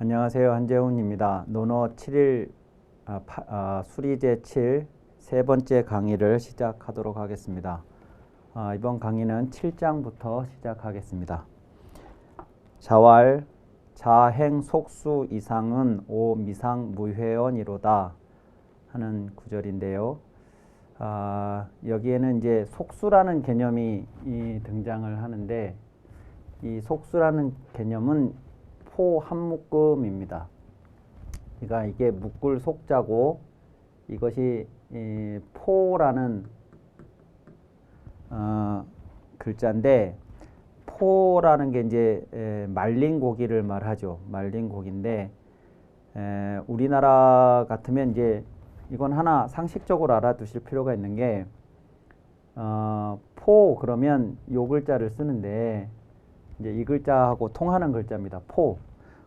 안녕하세요. 한재훈입니다. 논어 7일 수리제 7 세 번째 강의를 시작하도록 하겠습니다. 이번 강의는 7장부터 시작하겠습니다. 자왈 자행 속수 이상은 오 미상 무회원이로다 하는 구절인데요. 여기에는 이제 속수라는 개념이 등장을 하는데, 이 속수라는 개념은 포 한 묶음입니다. 그러니까 이게 묶을 속자고, 이것이 포라는 글자인데, 포라는 게 이제 말린 고기를 말하죠. 말린 고기인데, 우리나라 같으면 이제 이건 하나 상식적으로 알아두실 필요가 있는 게, 포 그러면 요 글자를 쓰는데, 이제 이 글자하고 통하는 글자입니다. 포.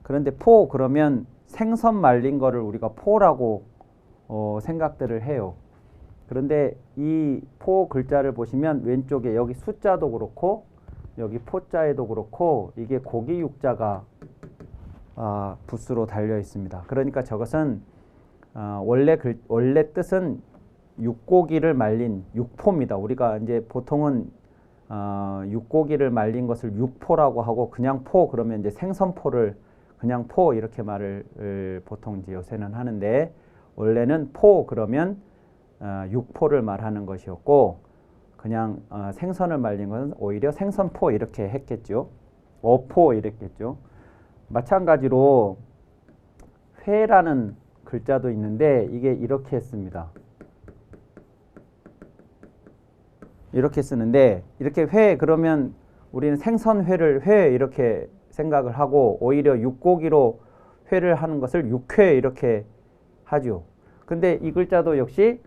그런데 포 그러면 생선 말린 거를 우리가 포라고 생각들을 해요. 그런데 이 포 글자를 보시면 왼쪽에 여기 숫자도 그렇고 여기 포자에도 그렇고 이게 고기 육자가 붓으로 달려 있습니다. 그러니까 저것은 원래 뜻은 육고기를 말린 육포입니다. 우리가 이제 보통은 육고기를 말린 것을 육포라고 하고, 그냥 포 그러면 이제 생선포를 그냥 포 이렇게 말을 보통 이제 요새는 하는데, 원래는 포 그러면 육포를 말하는 것이었고, 그냥 생선을 말린 것은 오히려 생선포 이렇게 했겠죠. 어포 이랬겠죠. 마찬가지로 회라는 글자도 있는데 이게 이렇게 했습니다. 이렇게 쓰는데, 이렇게 회 그러면 우리는 생선회를 회 이렇게 생각을 하고, 오히려 육고기로 회를 하는 것을 육회 이렇게 하죠. 근데 이 글자도 역시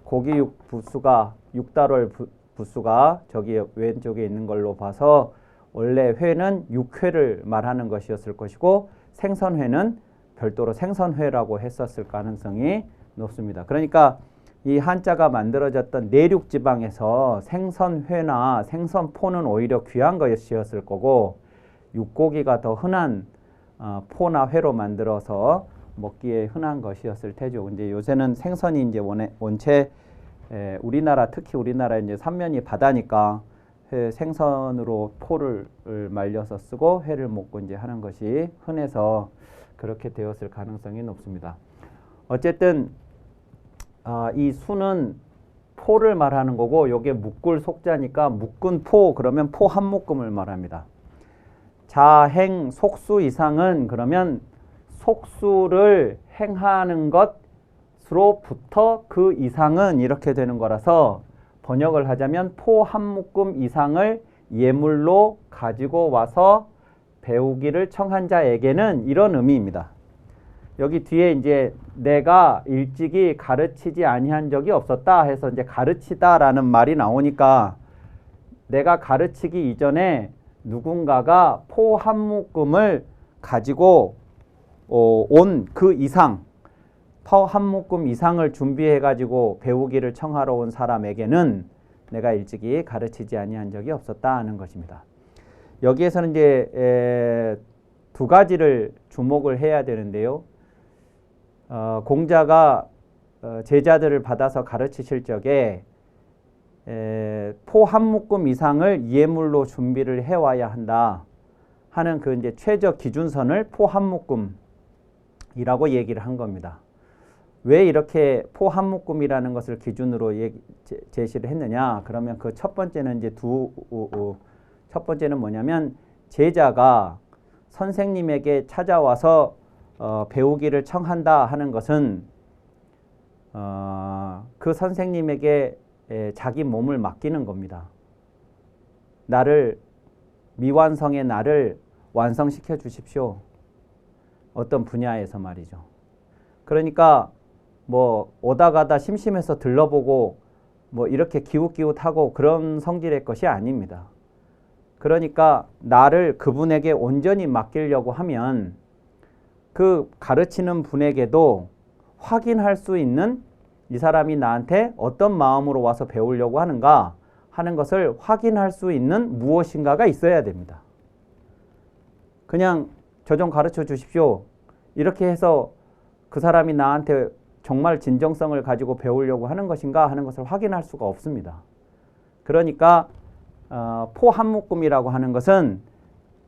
고기 육 부수가 육달월 부수가 저기 왼쪽에 있는 걸로 봐서 원래 회는 육회를 말하는 것이었을 것이고, 생선회는 별도로 생선회라고 했었을 가능성이 높습니다. 그러니까 이 한자가 만들어졌던 내륙 지방에서 생선회나 생선포는 오히려 귀한 것이었을 거고, 육고기가 더 흔한 포나 회로 만들어서 먹기에 흔한 것이었을 테죠. 근데 요새는 생선이 이제 원체 우리나라, 특히 우리나라 이제 삼면이 바다니까 생선으로 포를 말려서 쓰고 회를 먹고 이제 하는 것이 흔해서 그렇게 되었을 가능성이 높습니다. 어쨌든 이 수는 포를 말하는 거고, 요게 묶을 속자니까 묶은 포 그러면 포 한 묶음을 말합니다. 자행 속수 이상은 그러면 속수를 행하는 것으로부터 그 이상은 이렇게 되는 거라서, 번역을 하자면 포 한 묶음 이상을 예물로 가지고 와서 배우기를 청한 자에게는, 이런 의미입니다. 여기 뒤에 이제 내가 일찍이 가르치지 아니한 적이 없었다 해서 이제 가르치다라는 말이 나오니까, 내가 가르치기 이전에 누군가가 포 한 묶음을 가지고 온 그 이상, 포 한 묶음 이상을 준비해 가지고 배우기를 청하러 온 사람에게는 내가 일찍이 가르치지 아니한 적이 없었다 하는 것입니다. 여기에서는 이제 두 가지를 주목을 해야 되는데요. 공자가 제자들을 받아서 가르치실 적에 포 한 묶음 이상을 예물로 준비를 해와야 한다 하는 그 이제 최저 기준선을 포 한 묶음이라고 얘기를 한 겁니다. 왜 이렇게 포 한 묶음이라는 것을 기준으로 제시를 했느냐? 그러면 그 첫 번째는 이제 첫 번째는 뭐냐면, 제자가 선생님에게 찾아와서 배우기를 청한다 하는 것은 그 선생님에게 자기 몸을 맡기는 겁니다. 미완성의 나를 완성시켜 주십시오. 어떤 분야에서 말이죠. 그러니까 뭐 오다 가다 심심해서 들러보고 뭐 이렇게 기웃기웃하고 그런 성질의 것이 아닙니다. 그러니까 나를 그분에게 온전히 맡기려고 하면 그 가르치는 분에게도 확인할 수 있는, 이 사람이 나한테 어떤 마음으로 와서 배우려고 하는가 하는 것을 확인할 수 있는 무엇인가가 있어야 됩니다. 그냥 저 좀 가르쳐 주십시오. 이렇게 해서 그 사람이 나한테 정말 진정성을 가지고 배우려고 하는 것인가 하는 것을 확인할 수가 없습니다. 그러니까 포한묶음이라고 하는 것은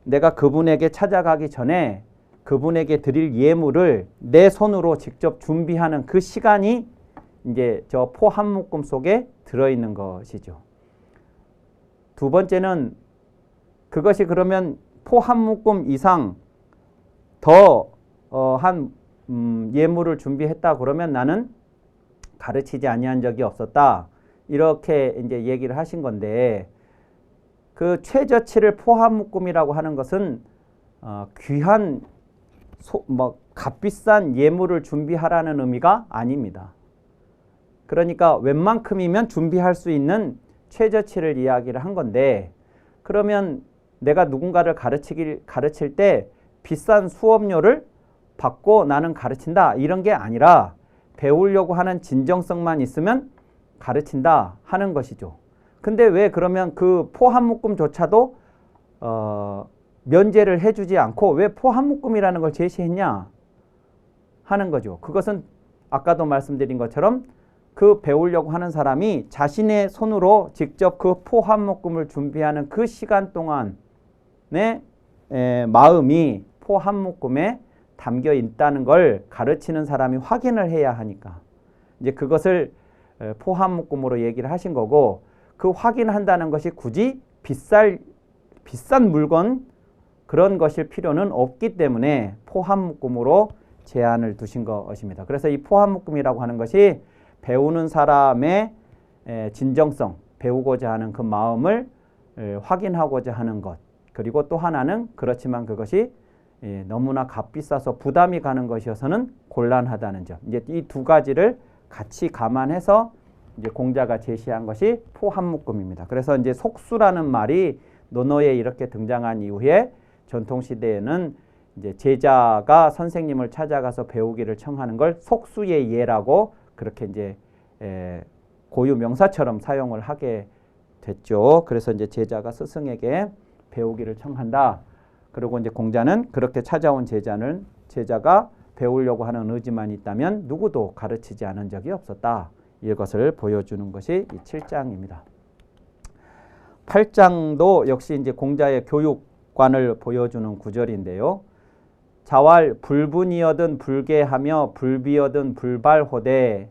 내가 그분에게 찾아가기 전에 그분에게 드릴 예물을 내 손으로 직접 준비하는 그 시간이 이제 저 포한묶음 속에 들어있는 것이죠. 두 번째는 그것이 그러면 포한묶음 이상 더 한 예물을 준비했다 그러면 나는 가르치지 아니한 적이 없었다. 이렇게 이제 얘기를 하신 건데 그 최저치를 포한묶음이라고 하는 것은 귀한 값비싼 예물을 준비하라는 의미가 아닙니다. 그러니까 웬만큼이면 준비할 수 있는 최저치를 이야기를 한 건데 그러면 내가 누군가를 가르칠 때 비싼 수업료를 받고 나는 가르친다 이런 게 아니라 배우려고 하는 진정성만 있으면 가르친다 하는 것이죠. 근데 왜 그러면 그 포한묶음조차도 면제를 해주지 않고 왜 포한묶음이라는 걸 제시했냐 하는 거죠. 그것은 아까도 말씀드린 것처럼 그 배우려고 하는 사람이 자신의 손으로 직접 그 포한묶음을 준비하는 그 시간 동안의 마음이 포한묶음에 담겨 있다는 걸 가르치는 사람이 확인을 해야 하니까 이제 그것을 포한묶음으로 얘기를 하신 거고 그 확인한다는 것이 굳이 비싼 물건 그런 것일 필요는 없기 때문에 포한묶음으로 제한을 두신 것입니다. 그래서 이 포한묶음이라고 하는 것이 배우는 사람의 진정성, 배우고자 하는 그 마음을 확인하고자 하는 것. 그리고 또 하나는 그렇지만 그것이 너무나 값비싸서 부담이 가는 것이어서는 곤란하다는 점. 이제 이 두 가지를 같이 감안해서 이제 공자가 제시한 것이 포한묶음입니다. 그래서 이제 속수라는 말이 논어에 이렇게 등장한 이후에 전통시대에는 이제 제자가 선생님을 찾아가서 배우기를 청하는 걸 속수의 예라고 그렇게 이제 고유 명사처럼 사용을 하게 됐죠. 그래서 이제 제자가 스승에게 배우기를 청한다. 그리고 이제 공자는 그렇게 찾아온 제자가 배우려고 하는 의지만 있다면 누구도 가르치지 않은 적이 없었다. 이것을 보여주는 것이 이 7장입니다. 8장도 역시 이제 공자의 교육관을 보여주는 구절인데요. 자왈 불분이여든 불개하며 불비여든 불발호되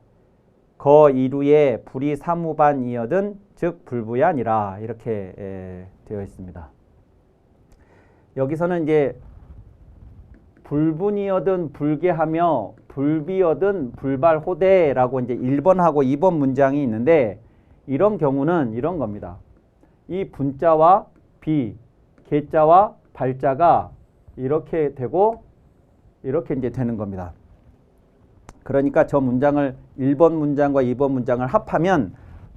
거이루에 불이 사무반이여든 즉 불부야니라 이렇게 되어 있습니다. 여기서는 이제 불분이여든 불개하며 불비여든 불발호되라고 이제 1번하고 2번 문장이 있는데 이런 경우는 이런 겁니다. 이 분자와 비, 개자와 발자가 이렇게 되고 이렇게 이제 되는 겁니다. 그러니까 저 문장을 1번 문장과 2번 문장을 합하면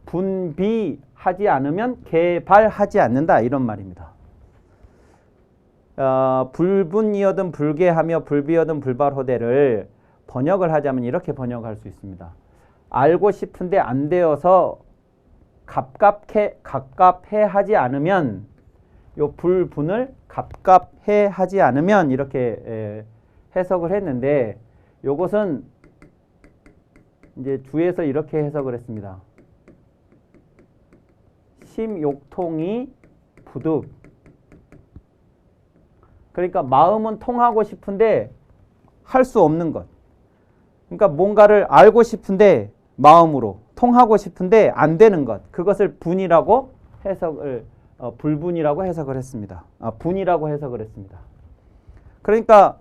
분비하지 않으면 개발하지 않는다 이런 말입니다. 불분이여든 불개하며 불비여든 불발호되를 번역을 하자면 이렇게 번역할 수 있습니다. 알고 싶은데 안 되어서 갑갑해 하지 않으면 요 불분을 갑갑해 하지 않으면 이렇게 해석을 했는데 요것은 이제 주에서 이렇게 해석을 했습니다. 심욕통이 부득. 그러니까 마음은 통하고 싶은데 할 수 없는 것. 그러니까 뭔가를 알고 싶은데 마음으로 통하고 싶은데 안 되는 것. 그것을 분이라고 해석을 불분이라고 해석을 했습니다. 분이라고 해석을 했습니다. 그러니까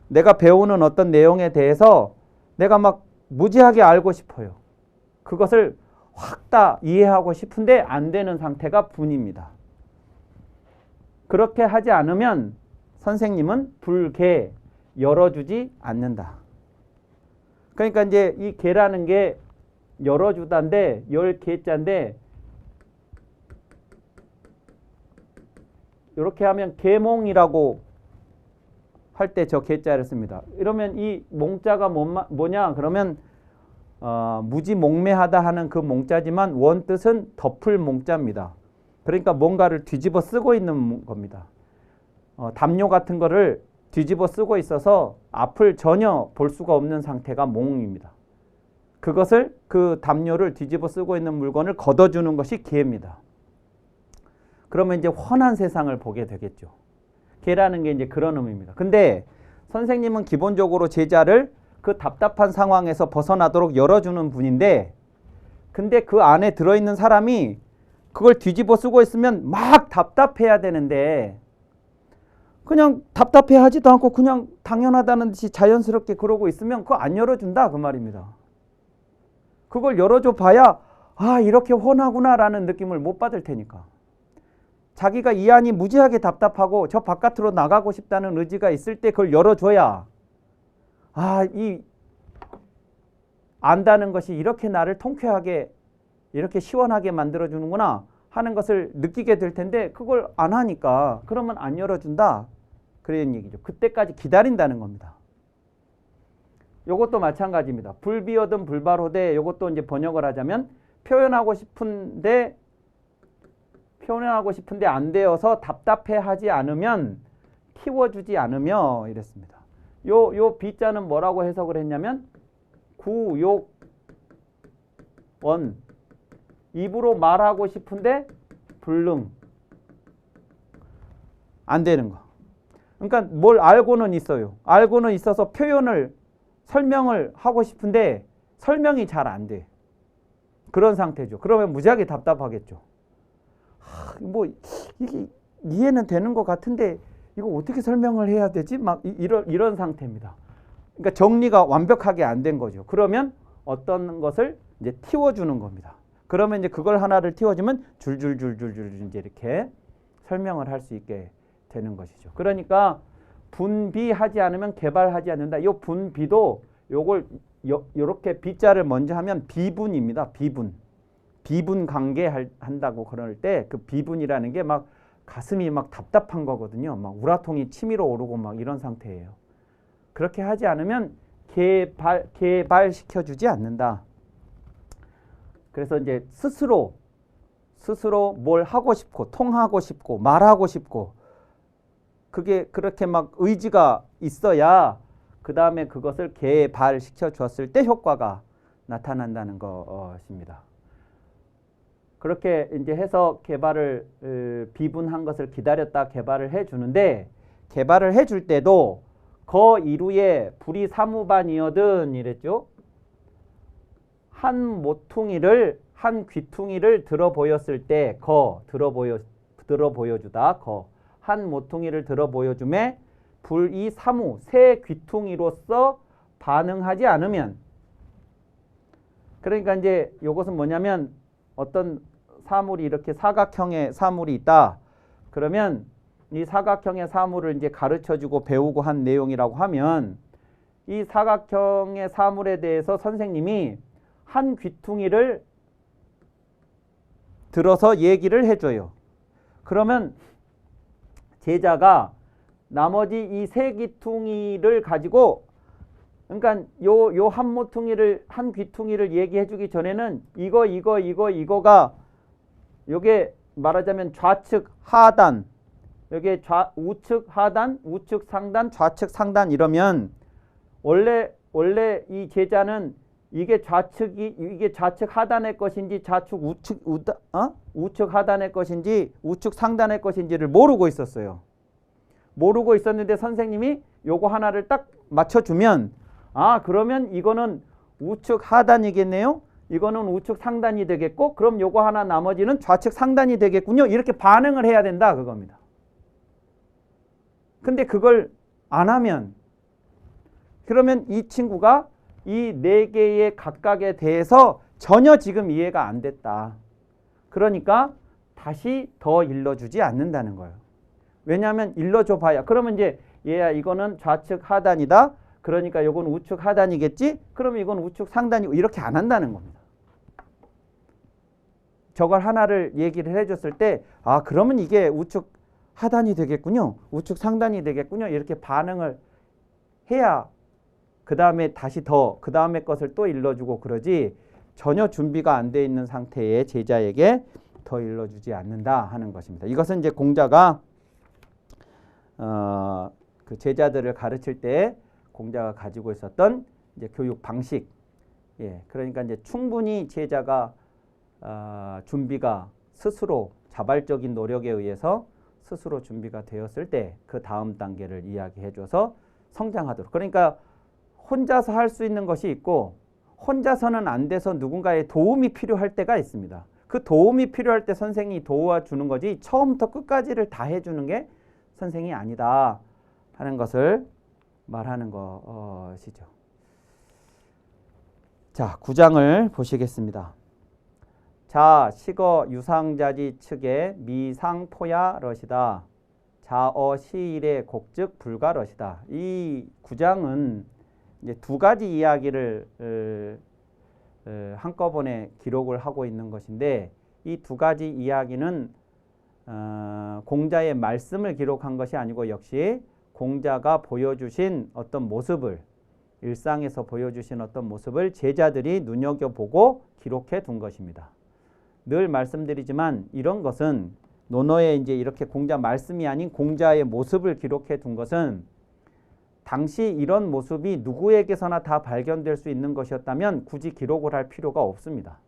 내가 배우는 어떤 내용에 대해서 내가 막 무지하게 알고 싶어요. 그것을 확 다 이해하고 싶은데 안 되는 상태가 분입니다. 그렇게 하지 않으면 선생님은 불개 열어주지 않는다. 그러니까 이제 이 개라는 게 열어주다인데 열개자인데 이렇게 하면 개몽이라고 할 때 저 개자를 씁니다. 이러면 이 몽자가 뭐냐? 그러면 무지몽매하다 하는 그 몽자지만 원뜻은 덮을 몽자입니다. 그러니까 뭔가를 뒤집어 쓰고 있는 겁니다. 담요 같은 거를 뒤집어 쓰고 있어서 앞을 전혀 볼 수가 없는 상태가 몽입니다. 그것을 그 담요를 뒤집어 쓰고 있는 물건을 걷어주는 것이 개입니다. 그러면 이제 훤한 세상을 보게 되겠죠. 개라는 게 이제 그런 의미입니다. 근데 선생님은 기본적으로 제자를 그 답답한 상황에서 벗어나도록 열어주는 분인데, 근데 그 안에 들어있는 사람이 그걸 뒤집어 쓰고 있으면 막 답답해야 되는데 그냥 답답해하지도 않고 그냥 당연하다는 듯이 자연스럽게 그러고 있으면 그거 안 열어준다 그 말입니다. 그걸 열어줘 봐야 아 이렇게 훤하구나 라는 느낌을 못 받을 테니까. 자기가 이 안이 무지하게 답답하고 저 바깥으로 나가고 싶다는 의지가 있을 때 그걸 열어줘야 아 이 안다는 것이 이렇게 나를 통쾌하게 이렇게 시원하게 만들어주는구나 하는 것을 느끼게 될 텐데 그걸 안 하니까 그러면 안 열어준다 그런 얘기죠. 그때까지 기다린다는 겁니다. 요것도 마찬가지입니다. 불비오든 불바로되 요것도 이제 번역을 하자면 표현하고 싶은데 안 되어서 답답해하지 않으면 키워주지 않으며 이랬습니다. 요 비자는 뭐라고 해석을 했냐면 구욕원 입으로 말하고 싶은데 불능 안 되는 거. 그러니까 뭘 알고는 있어요. 알고는 있어서 표현을 설명을 하고 싶은데 설명이 잘 안 돼. 그런 상태죠. 그러면 무지하게 답답하겠죠. 뭐 이게 이해는 되는 것 같은데 이거 어떻게 설명을 해야 되지? 막 이런 상태입니다. 그러니까 정리가 완벽하게 안 된 거죠. 그러면 어떤 것을 이제 틔워주는 겁니다. 그러면 이제 그걸 하나를 틔워주면 줄줄줄줄줄 이제 이렇게 설명을 할 수 있게 되는 것이죠. 그러니까 분비하지 않으면 개발하지 않는다. 이 분비도 요걸 요렇게 비자를 먼저 하면 비분입니다. 비분 관계 한다고 그럴 때 그 비분이라는 게 막 가슴이 막 답답한 거거든요. 막 우라통이 치밀어 오르고 막 이런 상태예요. 그렇게 하지 않으면 개발시켜주지 않는다. 그래서 이제 스스로 뭘 하고 싶고 통하고 싶고 말하고 싶고 그게 그렇게 막 의지가 있어야 그 다음에 그것을 개발시켜 주었을 때 효과가 나타난다는 것입니다. 그렇게 이제 해서 개발을 비분한 것을 기다렸다 개발을 해주는데 개발을 해줄 때도 거 이루에 불이 사무반이어든 이랬죠. 한 모퉁이를 한 귀퉁이를 들어 보였을 때 들어 보여주다 한 모퉁이를 들어 보여줌에 불이 사무 새 귀퉁이로서 반응하지 않으면 그러니까 이제 이것은 뭐냐면 어떤 사물이 이렇게 사각형의 사물이 있다. 그러면 이 사각형의 사물을 이제 가르쳐주고 배우고 한 내용이라고 하면 이 사각형의 사물에 대해서 선생님이 한 귀퉁이를 들어서 얘기를 해줘요. 그러면 제자가 나머지 이 세 귀퉁이를 가지고 그러니까 요 한 모퉁이를 한 귀퉁이를 얘기해주기 전에는 이거가 요게 말하자면 좌측 하단 여기 우측 하단 우측 상단 좌측 상단 이러면 원래 이 제자는 이게 좌측 하단의 것인지 우측 하단의 것인지 우측 상단의 것인지를 모르고 있었어요. 모르고 있었는데 선생님이 요거 하나를 딱 맞춰주면 아 그러면 이거는 우측 하단이겠네요. 이거는 우측 상단이 되겠고 그럼 요거 하나 나머지는 좌측 상단이 되겠군요. 이렇게 반응을 해야 된다 그겁니다. 근데 그걸 안 하면 그러면 이 친구가 이 네 개의 각각에 대해서 전혀 지금 이해가 안 됐다. 그러니까 다시 더 일러주지 않는다는 거예요. 왜냐하면 일러줘 봐야 그러면 이제 얘야 이거는 좌측 하단이다. 그러니까 이건 우측 하단이겠지. 그러면 이건 우측 상단이고 이렇게 안 한다는 겁니다. 저걸 하나를 얘기를 해줬을 때 아 그러면 이게 우측 하단이 되겠군요. 우측 상단이 되겠군요. 이렇게 반응을 해야 그 다음에 다시 그 다음에 것을 또 일러주고 그러지 전혀 준비가 안 돼 있는 상태의 제자에게 더 일러주지 않는다 하는 것입니다. 이것은 이제 공자가 그 제자들을 가르칠 때 공자가 가지고 있었던 이제 교육 방식. 예, 그러니까 이제 충분히 제자가 준비가 스스로 자발적인 노력에 의해서 스스로 준비가 되었을 때 그 다음 단계를 이야기해줘서 성장하도록. 그러니까 혼자서 할 수 있는 것이 있고 혼자서는 안 돼서 누군가의 도움이 필요할 때가 있습니다. 그 도움이 필요할 때 선생이 도와주는 거지 처음부터 끝까지를 다 해주는 게 선생이 아니다 하는 것을 말하는 것이죠. 자, 9장을 보시겠습니다. 자, 시거 유상자지 측의 미상포야럿이다. 자어 시일의 곡즉 불가럿이다. 이 9장은 이제 두 가지 이야기를 한꺼번에 기록을 하고 있는 것인데 이 두 가지 이야기는 공자의 말씀을 기록한 것이 아니고 역시 공자가 보여주신 어떤 모습을 일상에서 보여주신 어떤 모습을 제자들이 눈여겨보고 기록해 둔 것입니다. 늘 말씀드리지만 이런 것은 논어에 이제 이렇게 공자 말씀이 아닌 공자의 모습을 기록해 둔 것은 당시 이런 모습이 누구에게서나 다 발견될 수 있는 것이었다면 굳이 기록을 할 필요가 없습니다.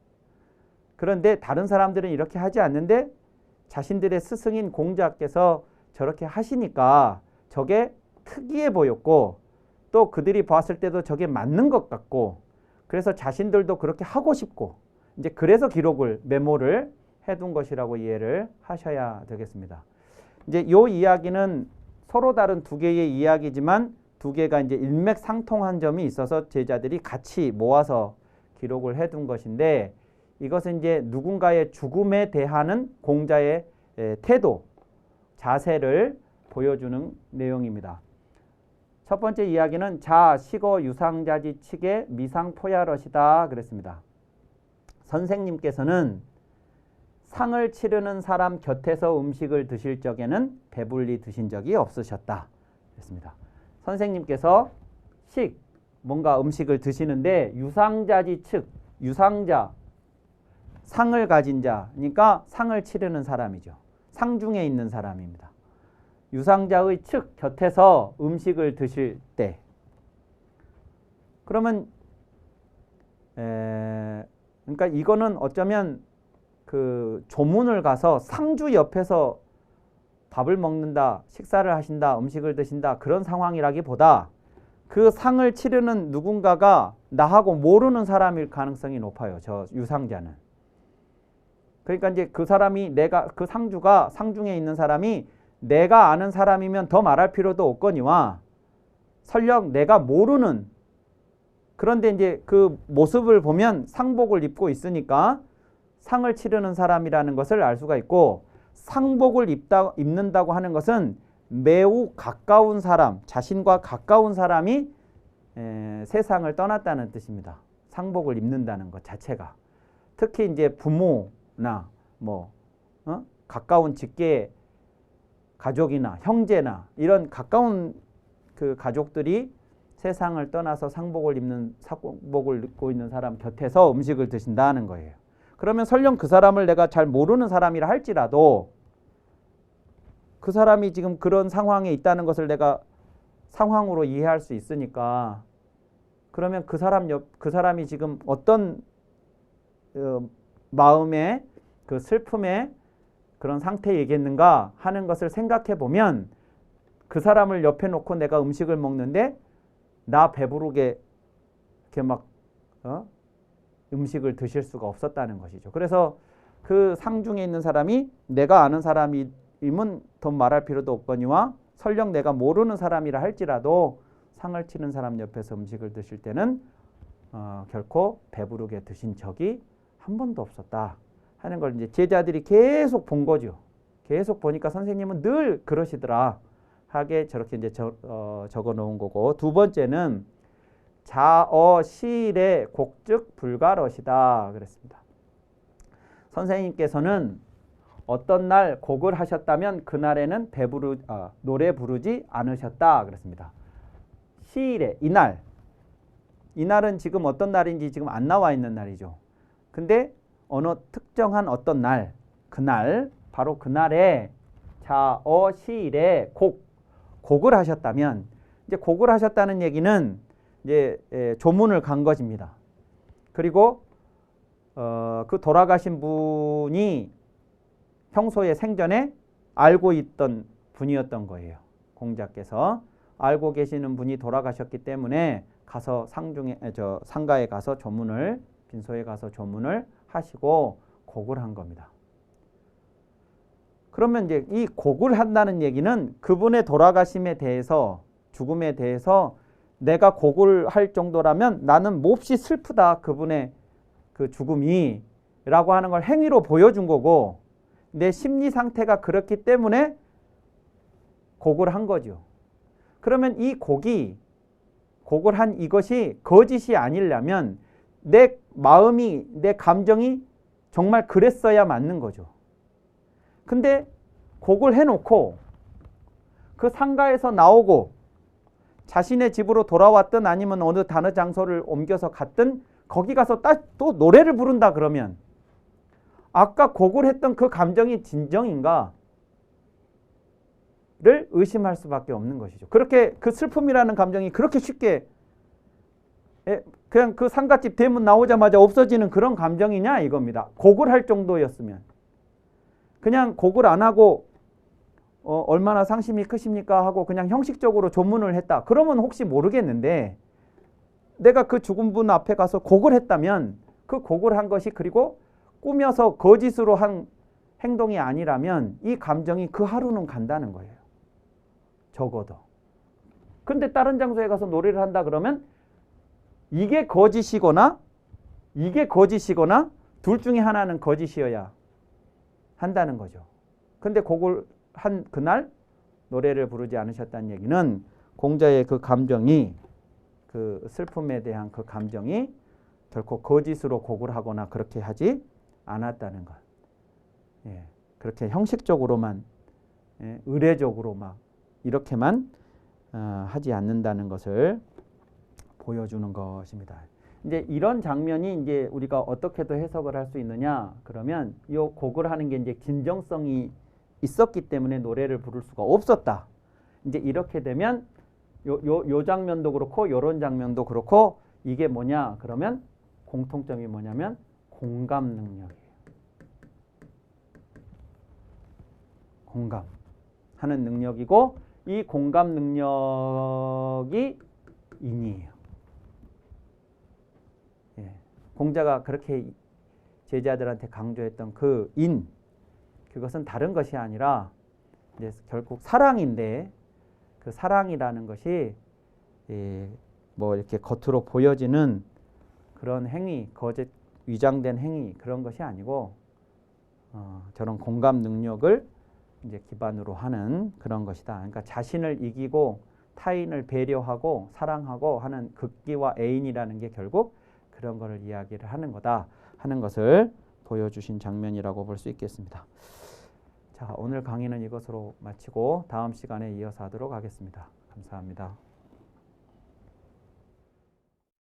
그런데 다른 사람들은 이렇게 하지 않는데 자신들의 스승인 공자께서 저렇게 하시니까 저게 특이해 보였고 또 그들이 봤을 때도 저게 맞는 것 같고 그래서 자신들도 그렇게 하고 싶고 이제 그래서 기록을 메모를 해둔 것이라고 이해를 하셔야 되겠습니다. 이제 이 이야기는 서로 다른 두 개의 이야기지만 두 개가 이제 일맥상통한 점이 있어서 제자들이 같이 모아서 기록을 해둔 것인데 이것은 이제 누군가의 죽음에 대한 공자의 태도, 자세를 보여주는 내용입니다. 첫 번째 이야기는 자 시거 유상자지 측의 미상포야럿이다 그랬습니다. 선생님께서는 상을 치르는 사람 곁에서 음식을 드실 적에는 배불리 드신 적이 없으셨다 그랬습니다. 선생님께서 뭔가 음식을 드시는데 유상자지 측, 유상자, 상을 가진 자, 그러니까 상을 치르는 사람이죠. 상중에 있는 사람입니다. 유상자의 측 곁에서 음식을 드실 때 그러면 그러니까 이거는 어쩌면 그 조문을 가서 상주 옆에서 밥을 먹는다, 식사를 하신다, 음식을 드신다 그런 상황이라기보다 그 상을 치르는 누군가가 나하고 모르는 사람일 가능성이 높아요. 저 유상자는. 그러니까 이제 그 사람이 그 상주가 상중에 있는 사람이 내가 아는 사람이면 더 말할 필요도 없거니와 설령 내가 모르는 그런데 이제 그 모습을 보면 상복을 입고 있으니까 상을 치르는 사람이라는 것을 알 수가 있고 상복을 입는다고 하는 것은 매우 가까운 사람, 자신과 가까운 사람이 세상을 떠났다는 뜻입니다. 상복을 입는다는 것 자체가. 특히 이제 부모나 가까운 직계 가족이나 형제나 이런 가까운 그 가족들이 세상을 떠나서 상복을 입고 있는 사람 곁에서 음식을 드신다는 거예요. 그러면 설령 그 사람을 내가 잘 모르는 사람이라 할지라도 그 사람이 지금 그런 상황에 있다는 것을 내가 상황으로 이해할 수 있으니까 그러면 그 사람이 지금 어떤 마음의 그 슬픔의 그런 상태이겠는가 하는 것을 생각해 보면 그 사람을 옆에 놓고 내가 음식을 먹는데 나 배부르게 이렇게 막 음식을 드실 수가 없었다는 것이죠. 그래서 그 상중에 있는 사람이 내가 아는 사람이면 더 말할 필요도 없거니와 설령 내가 모르는 사람이라 할지라도 상을 치는 사람 옆에서 음식을 드실 때는 결코 배부르게 드신 적이 한 번도 없었다 하는 걸 이제 제자들이 계속 본 거죠. 계속 보니까 선생님은 늘 그러시더라 하게 저렇게 이제 적어 놓은 거고 두 번째는 자어 시일의 곡즉 불가럿이다 그랬습니다. 선생님께서는 어떤 날 곡을 하셨다면 그날에는 노래 부르지 않으셨다 그랬습니다. 시일에 이날은 지금 어떤 날인지 지금 안 나와 있는 날이죠. 근데 어느 특정한 어떤 날, 그날 바로 그날에 자어 시일에 곡을 하셨다면 이제 곡을 하셨다는 얘기는 이제 조문을 간 것입니다. 그리고 그 돌아가신 분이 평소에 생전에 알고 있던 분이었던 거예요. 공자께서 알고 계시는 분이 돌아가셨기 때문에 가서 상가에 가서 조문을 빈소에 가서 조문을 하시고 곡을 한 겁니다. 그러면 이제 이 곡을 한다는 얘기는 그분의 돌아가심에 대해서 죽음에 대해서 내가 곡을 할 정도라면 나는 몹시 슬프다. 그분의 그 죽음이 라고 하는 걸 행위로 보여준 거고 내 심리 상태가 그렇기 때문에 곡을 한 거죠. 그러면 이 곡을 한 이것이 거짓이 아니려면 내 마음이 내 감정이 정말 그랬어야 맞는 거죠. 근데 곡을 해놓고 그 상가에서 나오고 자신의 집으로 돌아왔든 아니면 어느 다른 장소를 옮겨서 갔든 거기 가서 또 노래를 부른다 그러면 아까 곡을 했던 그 감정이 진정인가? 를 의심할 수밖에 없는 것이죠. 그렇게 그 슬픔이라는 감정이 그렇게 쉽게 그냥 그 상갓집 대문 나오자마자 없어지는 그런 감정이냐 이겁니다. 곡을 할 정도였으면. 그냥 곡을 안 하고 얼마나 상심이 크십니까 하고 그냥 형식적으로 조문을 했다. 그러면 혹시 모르겠는데 내가 그 죽은 분 앞에 가서 곡을 했다면 그 곡을 한 것이 그리고 꾸며서 거짓으로 한 행동이 아니라면 이 감정이 그 하루는 간다는 거예요. 적어도. 근데 다른 장소에 가서 노래를 한다 그러면 이게 거짓이거나 둘 중에 하나는 거짓이어야 한다는 거죠. 근데 곡을 한 그날 노래를 부르지 않으셨다는 얘기는 공자의 그 감정이 그 슬픔에 대한 그 감정이 결코 거짓으로 곡을 하거나 그렇게 하지 않았다는 것. 예, 그렇게 형식적으로만 의례적으로 막 이렇게만 하지 않는다는 것을 보여주는 것입니다. 이제 이런 장면이 이제 우리가 어떻게도 해석을 할 수 있느냐? 그러면 이 곡을 하는 게 이제 진정성이 있었기 때문에 노래를 부를 수가 없었다. 이제 이렇게 되면 요 장면도 그렇고 요런 장면도 그렇고 이게 뭐냐? 그러면 공통점이 뭐냐면 공감 능력이에요. 공감하는 능력이고 이 공감 능력이 인이에요. 예. 공자가 그렇게 제자들한테 강조했던 그 인, 그것은 다른 것이 아니라 이제 결국 사랑인데 그 사랑이라는 것이 뭐 이렇게 겉으로 보여지는 그런 행위, 거짓 위장된 행위 그런 것이 아니고 저런 공감 능력을 이제 기반으로 하는 그런 것이다. 그러니까 자신을 이기고 타인을 배려하고 사랑하고 하는 극기와 애인이라는 게 결국 그런 것을 이야기를 하는 거다 하는 것을 보여주신 장면이라고 볼 수 있겠습니다. 자, 오늘 강의는 이것으로 마치고 다음 시간에 이어서 하도록 하겠습니다. 감사합니다.